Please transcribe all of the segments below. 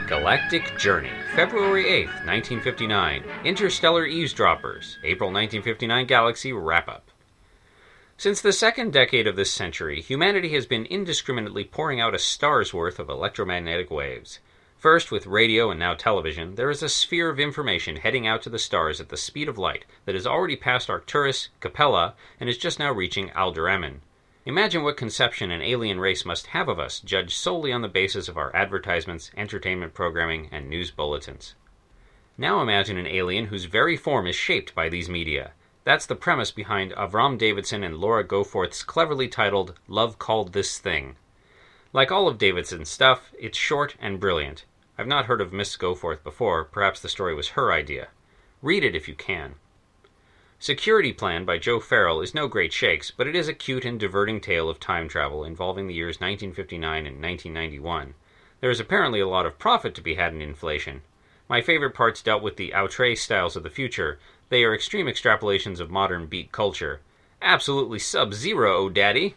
Galactic Journey, February 8th, 1959. Interstellar Eavesdroppers, April 1959 Galaxy Wrap-Up. Since the second decade of this century, humanity has been indiscriminately pouring out a star's worth of electromagnetic waves. First, with radio and now television, there is a sphere of information heading out to the stars at the speed of light that has already passed Arcturus, Capella, and is just now reaching Alderaan. Imagine what conception an alien race must have of us, judged solely on the basis of our advertisements, entertainment programming, and news bulletins. Now imagine an alien whose very form is shaped by these media. That's the premise behind Avram Davidson and Laura Goforth's cleverly titled Love Called This Thing. Like all of Davidson's stuff, it's short and brilliant. I've not heard of Miss Goforth before, perhaps the story was her idea. Read it if you can. Security Plan by Joe Farrell is no great shakes, but it is a cute and diverting tale of time travel involving the years 1959 and 1991. There is apparently a lot of profit to be had in inflation. My favorite parts dealt with the outre styles of the future. They are extreme extrapolations of modern beat culture. Absolutely sub-zero, oh daddy!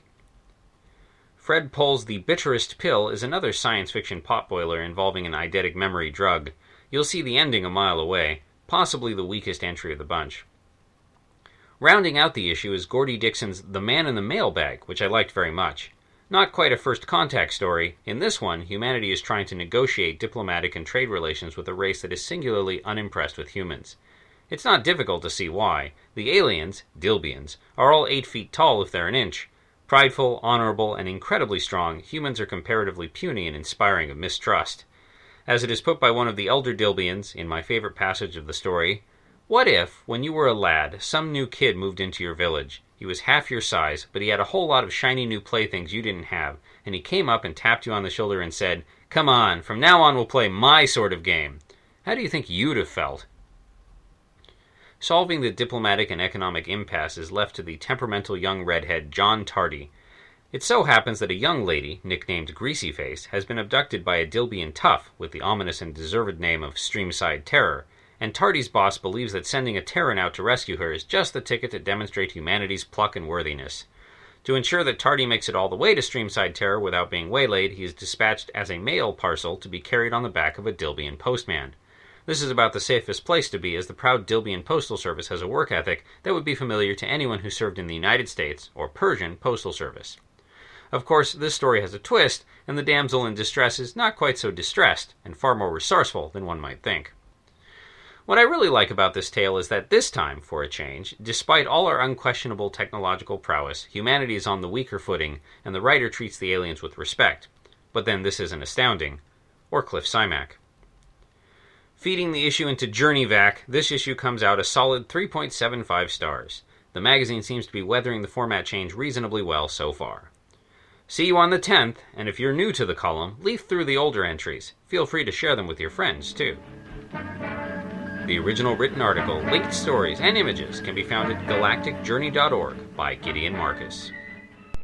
Fred Pohl's The Bitterest Pill is another science fiction potboiler involving an eidetic memory drug. You'll see the ending a mile away, possibly the weakest entry of the bunch. Rounding out the issue is Gordy Dixon's The Man in the Mailbag, which I liked very much. Not quite a first contact story. In this one, humanity is trying to negotiate diplomatic and trade relations with a race that is singularly unimpressed with humans. It's not difficult to see why. The aliens, Dilbians, are all 8 feet tall if they're an inch. Prideful, honorable, and incredibly strong, humans are comparatively puny and inspiring of mistrust. As it is put by one of the elder Dilbians, in my favorite passage of the story, what if, when you were a lad, some new kid moved into your village? He was half your size, but he had a whole lot of shiny new playthings you didn't have, and he came up and tapped you on the shoulder and said, "Come on, from now on we'll play my sort of game." How do you think you'd have felt? Solving the diplomatic and economic impasse is left to the temperamental young redhead John Tardy. It so happens that a young lady, nicknamed Greasy Face, has been abducted by a Dilbian tough with the ominous and deserved name of Streamside Terror, and Tardy's boss believes that sending a Terran out to rescue her is just the ticket to demonstrate humanity's pluck and worthiness. To ensure that Tardy makes it all the way to Streamside Terror without being waylaid, he is dispatched as a mail parcel to be carried on the back of a Dilbian postman. This is about the safest place to be, as the proud Dilbian Postal Service has a work ethic that would be familiar to anyone who served in the United States or Persian Postal Service. Of course, this story has a twist, and the damsel in distress is not quite so distressed, and far more resourceful than one might think. What I really like about this tale is that this time, for a change, despite all our unquestionable technological prowess, humanity is on the weaker footing, and the writer treats the aliens with respect. But then this isn't astounding. Or Cliff Simak. Feeding the issue into Journey Vac, this issue comes out a solid 3.75 stars. The magazine seems to be weathering the format change reasonably well so far. See you on the 10th, and if you're new to the column, leaf through the older entries. Feel free to share them with your friends, too. The original written article, linked stories, and images can be found at galacticjourney.org by Gideon Marcus.